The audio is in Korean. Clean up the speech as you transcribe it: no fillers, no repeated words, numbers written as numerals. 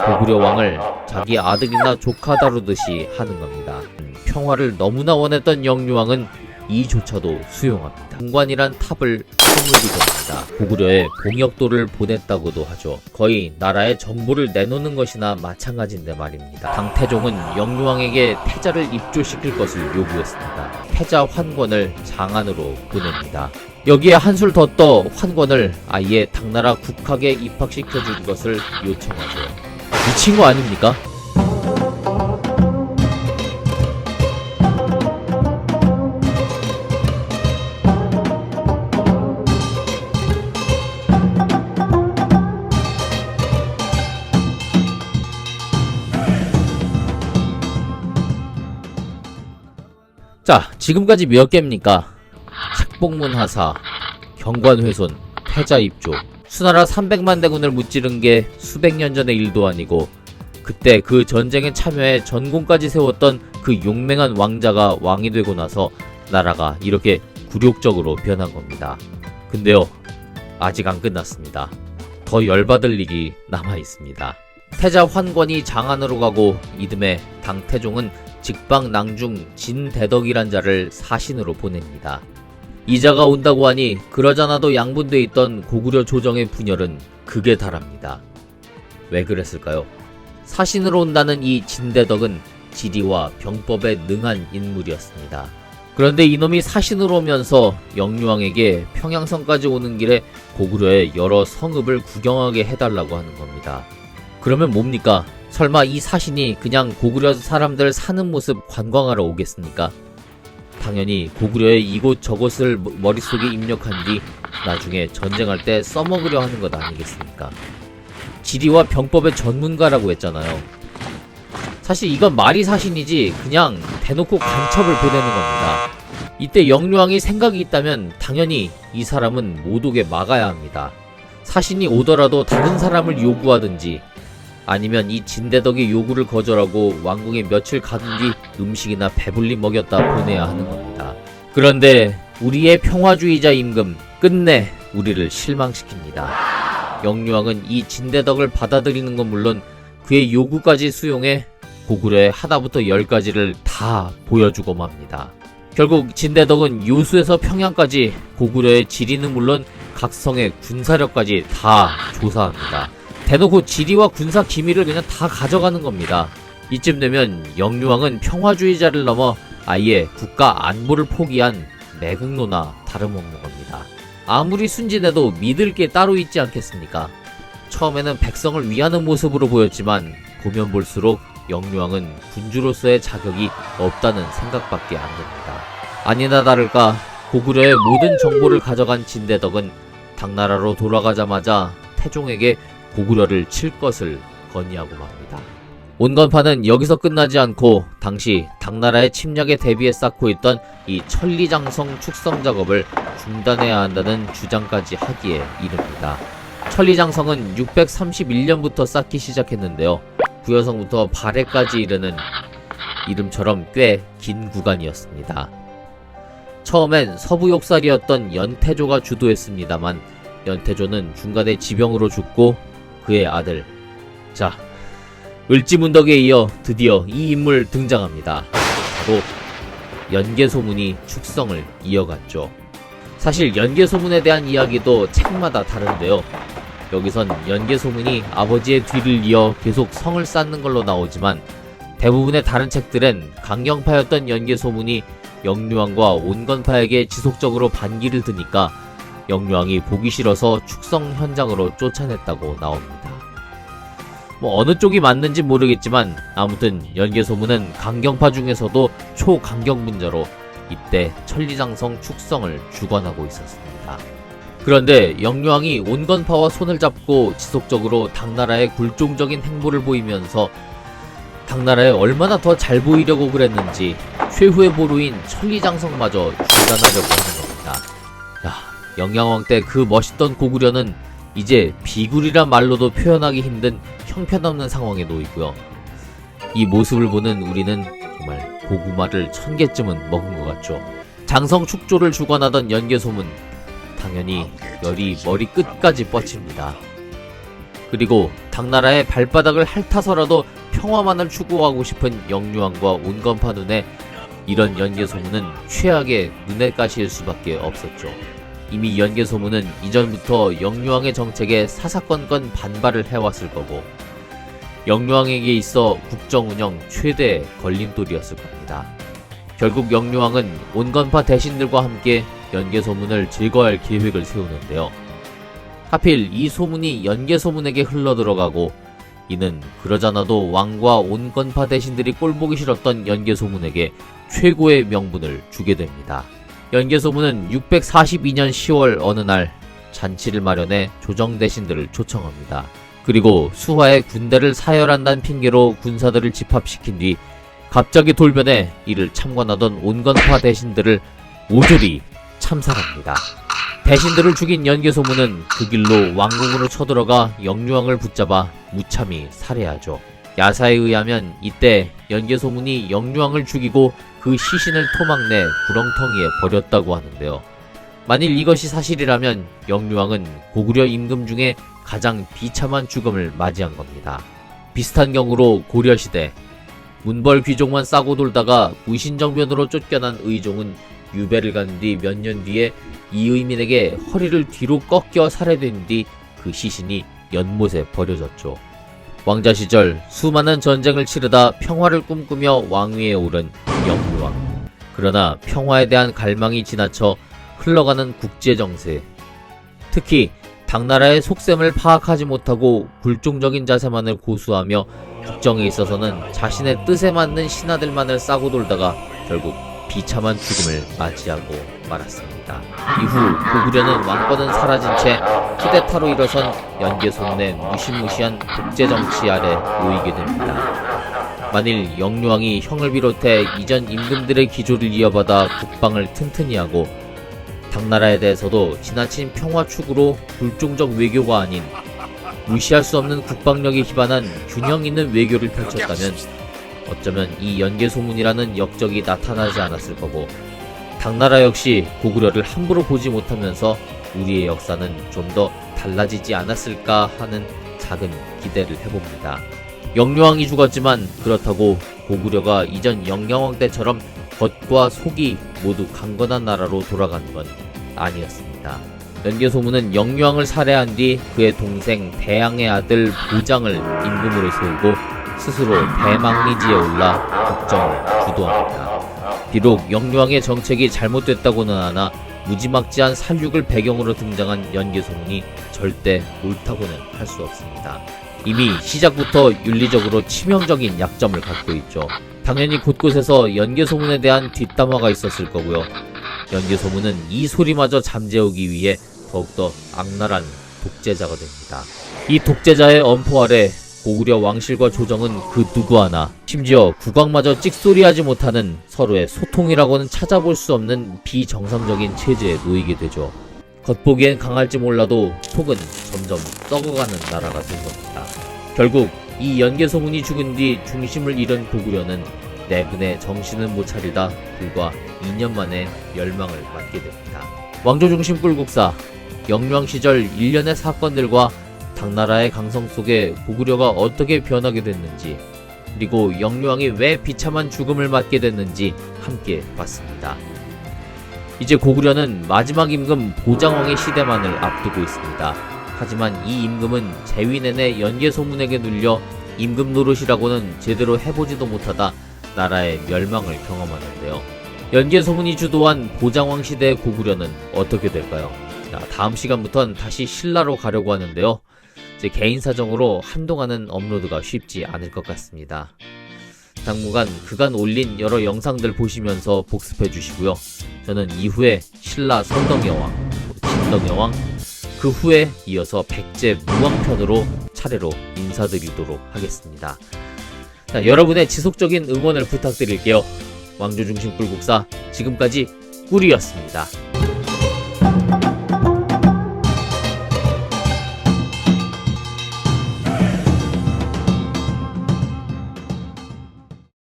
고구려 왕을 자기 아들이나 조카 다루듯이 하는 겁니다. 평화를 너무나 원했던 영유왕은 이조차도 수용합니다. 공관이란 탑을 선물이 됩니다. 고구려에 봉역도를 보냈다고도 하죠. 거의 나라의 정보를 내놓는 것이나 마찬가지인데 말입니다. 당태종은 영유왕에게 태자를 입조시킬 것을 요구했습니다. 태자 환권을 장안으로 보냅니다. 여기에 한술 더 떠 환권을 아예 당나라 국학에 입학시켜줄 것을 요청하죠. 미친 거 아닙니까? 자, 지금까지 몇 개입니까? 책봉문하사, 경관훼손, 태자입조. 수나라 300만 대군을 무찌른 게 수백 년 전의 일도 아니고 그때 그 전쟁에 참여해 전공까지 세웠던 그 용맹한 왕자가 왕이 되고 나서 나라가 이렇게 굴욕적으로 변한 겁니다. 근데요, 아직 안 끝났습니다. 더 열받을 일이 남아있습니다. 태자 환권이 장안으로 가고 이듬해 당태종은 직방낭중 진대덕이란 자를 사신으로 보냅니다. 이자가 온다고 하니 그러잖아도 양분돼 있던 고구려 조정의 분열은 극에 달합니다. 왜 그랬을까요? 사신으로 온다는 이 진대덕은 지리와 병법에 능한 인물이었습니다. 그런데 이놈이 사신으로 오면서 영유왕에게 평양성까지 오는 길에 고구려의 여러 성읍을 구경하게 해달라고 하는 겁니다. 그러면 뭡니까? 설마 이 사신이 그냥 고구려 사람들 사는 모습 관광하러 오겠습니까? 당연히 고구려의 이곳저곳을 머릿속에 입력한 뒤 나중에 전쟁할 때 써먹으려 하는 것 아니겠습니까? 지리와 병법의 전문가라고 했잖아요. 사실 이건 말이 사신이지 그냥 대놓고 간첩을 보내는 겁니다. 이때 영유왕이 생각이 있다면 당연히 이 사람은 못 오게 막아야 합니다. 사신이 오더라도 다른 사람을 요구하든지 아니면 이 진대덕의 요구를 거절하고 왕궁에 며칠 가둔 뒤 음식이나 배불리 먹였다 보내야 하는 겁니다. 그런데 우리의 평화주의자 임금 끝내 우리를 실망시킵니다. 영유왕은 이 진대덕을 받아들이는 건 물론 그의 요구까지 수용해 고구려의 하나부터 10가지를 다 보여주고 맙니다. 결국 진대덕은 요수에서 평양까지 고구려의 지리는 물론 각 성의 군사력까지 다 조사합니다. 대놓고 지리와 군사 기밀을 그냥 다 가져가는 겁니다. 이쯤 되면 영유왕은 평화주의자를 넘어 아예 국가 안보를 포기한 매국노나 다름없는 겁니다. 아무리 순진해도 믿을 게 따로 있지 않겠습니까? 처음에는 백성을 위하는 모습으로 보였지만 보면 볼수록 영유왕은 군주로서의 자격이 없다는 생각밖에 안 듭니다. 아니나 다를까 고구려의 모든 정보를 가져간 진대덕은 당나라로 돌아가자마자 태종에게 고구려를 칠 것을 건의하고 맙니다. 온건파는 여기서 끝나지 않고 당시 당나라의 침략에 대비해 쌓고 있던 이 천리장성 축성 작업을 중단해야 한다는 주장까지 하기에 이릅니다. 천리장성은 631년부터 쌓기 시작했는데요. 구여성부터 발해까지 이르는 이름처럼 꽤 긴 구간이었습니다. 처음엔 서부욕살이었던 연태조가 주도했습니다만 연태조는 중간에 지병으로 죽고 그의 아들, 자, 을지문덕에 이어 드디어 이 인물 등장합니다. 바로 연개소문이 축성을 이어갔죠. 사실 연개소문에 대한 이야기도 책마다 다른데요. 여기선 연개소문이 아버지의 뒤를 이어 계속 성을 쌓는 걸로 나오지만 대부분의 다른 책들엔 강경파였던 연개소문이 영유왕과 온건파에게 지속적으로 반기를 드니까 영유왕이 보기 싫어서 축성 현장으로 쫓아냈다고 나옵니다. 어느 쪽이 맞는지 모르겠지만 아무튼 연개소문은 강경파 중에서도 초강경분자로 이때 천리장성 축성을 주관하고 있었습니다. 그런데 영유왕이 온건파와 손을 잡고 지속적으로 당나라의 굴종적인 행보를 보이면서 당나라에 얼마나 더 잘 보이려고 그랬는지 최후의 보루인 천리장성마저 중단하려고 하는 겁니다. 영양왕 때 그 멋있던 고구려는 이제 비굴이란 말로도 표현하기 힘든 형편없는 상황에 놓이고요. 이 모습을 보는 우리는 정말 고구마를 1000개쯤은 먹은 것 같죠. 장성 축조를 주관하던 연개소문, 당연히 열이 머리 끝까지 뻗칩니다. 그리고 당나라의 발바닥을 핥아서라도 평화만을 추구하고 싶은 영유왕과 온건파 눈에 이런 연개소문은 최악의 눈의 가시일 수밖에 없었죠. 이미 연개소문은 이전부터 영유왕의 정책에 사사건건 반발을 해왔을 거고 영유왕에게 있어 국정운영 최대의 걸림돌이었을 겁니다. 결국 영유왕은 온건파 대신들과 함께 연개소문을 제거할 계획을 세우는데요. 하필 이 소문이 연개소문에게 흘러들어가고 이는 그러잖아도 왕과 온건파 대신들이 꼴보기 싫었던 연개소문에게 최고의 명분을 주게 됩니다. 연개소문은 642년 10월 어느 날 잔치를 마련해 조정 대신들을 초청합니다. 그리고 수하에 군대를 사열한다는 핑계로 군사들을 집합시킨 뒤 갑자기 돌변해 이를 참관하던 온건파 대신들을 모조리 참살합니다. 대신들을 죽인 연개소문은 그 길로 왕궁으로 쳐들어가 영유왕을 붙잡아 무참히 살해하죠. 야사에 의하면 이때 연개소문이 영유왕을 죽이고 그 시신을 토막 내 구렁텅이에 버렸다고 하는데요. 만일 이것이 사실이라면 영유왕은 고구려 임금 중에 가장 비참한 죽음을 맞이한 겁니다. 비슷한 경우로 고려시대 문벌 귀족만 싸고 돌다가 무신정변으로 쫓겨난 의종은 유배를 간 뒤 몇 년 뒤에 이의민에게 허리를 뒤로 꺾여 살해된 뒤 그 시신이 연못에 버려졌죠. 왕자 시절 수많은 전쟁을 치르다 평화를 꿈꾸며 왕위에 오른 영유왕. 그러나 평화에 대한 갈망이 지나쳐 흘러가는 국제정세, 특히 당나라의 속셈을 파악하지 못하고 굴종적인 자세만을 고수하며 국정에 있어서는 자신의 뜻에 맞는 신하들만을 싸고 돌다가 결국 비참한 죽음을 맞이하고 말았습니다. 이후 고구려는 왕권은 사라진 채 쿠데타로 일어선 연개소문의 무시무시한 독재정치 아래 놓이게 됩니다. 만일 영유왕이 형을 비롯해 이전 임금들의 기조를 이어받아 국방을 튼튼히 하고 당나라에 대해서도 지나친 평화 추구로 불종적 외교가 아닌 무시할 수 없는 국방력에 기반한 균형 있는 외교를 펼쳤다면 어쩌면 이 연개소문이라는 역적이 나타나지 않았을 거고 당나라 역시 고구려를 함부로 보지 못하면서 우리의 역사는 좀 더 달라지지 않았을까 하는 작은 기대를 해봅니다. 영유왕이 죽었지만 그렇다고 고구려가 이전 영영왕 때처럼 겉과 속이 모두 강건한 나라로 돌아간 건 아니었습니다. 연개소문은 영유왕을 살해한 뒤 그의 동생 대양의 아들 보장을 임금으로 세우고 스스로 대망리지에 올라 국정을 주도합니다. 비록 영유왕의 정책이 잘못됐다고는 하나 무지막지한 살육을 배경으로 등장한 연개소문이 절대 옳다고는 할 수 없습니다. 이미 시작부터 윤리적으로 치명적인 약점을 갖고 있죠. 당연히 곳곳에서 연개소문에 대한 뒷담화가 있었을 거고요. 연개소문은 이 소리마저 잠재우기 위해 더욱더 악랄한 독재자가 됩니다. 이 독재자의 엄포 아래 고구려 왕실과 조정은 그 누구 하나, 심지어 국왕마저 찍소리하지 못하는 서로의 소통이라고는 찾아볼 수 없는 비정상적인 체제에 놓이게 되죠. 겉보기엔 강할지 몰라도 속은 점점 썩어가는 나라가 된 겁니다. 결국 이 연개소문이 죽은 뒤 중심을 잃은 고구려는 내분의 정신을 못 차리다 불과 2년 만에 멸망을 맞게 됩니다. 왕조 중심 꿀국사, 영유왕 시절 일련의 사건들과 당나라의 강성 속에 고구려가 어떻게 변하게 됐는지, 그리고 영유왕이 왜 비참한 죽음을 맞게 됐는지 함께 봤습니다. 이제 고구려는 마지막 임금 보장왕의 시대만을 앞두고 있습니다. 하지만 이 임금은 재위 내내 연개소문에게 눌려 임금 노릇이라고는 제대로 해보지도 못하다 나라의 멸망을 경험하는데요. 연개소문이 주도한 보장왕 시대의 고구려는 어떻게 될까요? 자, 다음 시간부터는 다시 신라로 가려고 하는데요. 제 개인 사정으로 한동안은 업로드가 쉽지 않을 것 같습니다. 당분간 그간 올린 여러 영상들 보시면서 복습해 주시고요. 저는 이후에 신라 선덕여왕, 진덕여왕, 그 후에 이어서 백제 무왕편으로 차례로 인사드리도록 하겠습니다. 자, 여러분의 지속적인 응원을 부탁드릴게요. 왕조 중심 꿀국사 지금까지 꿀이었습니다.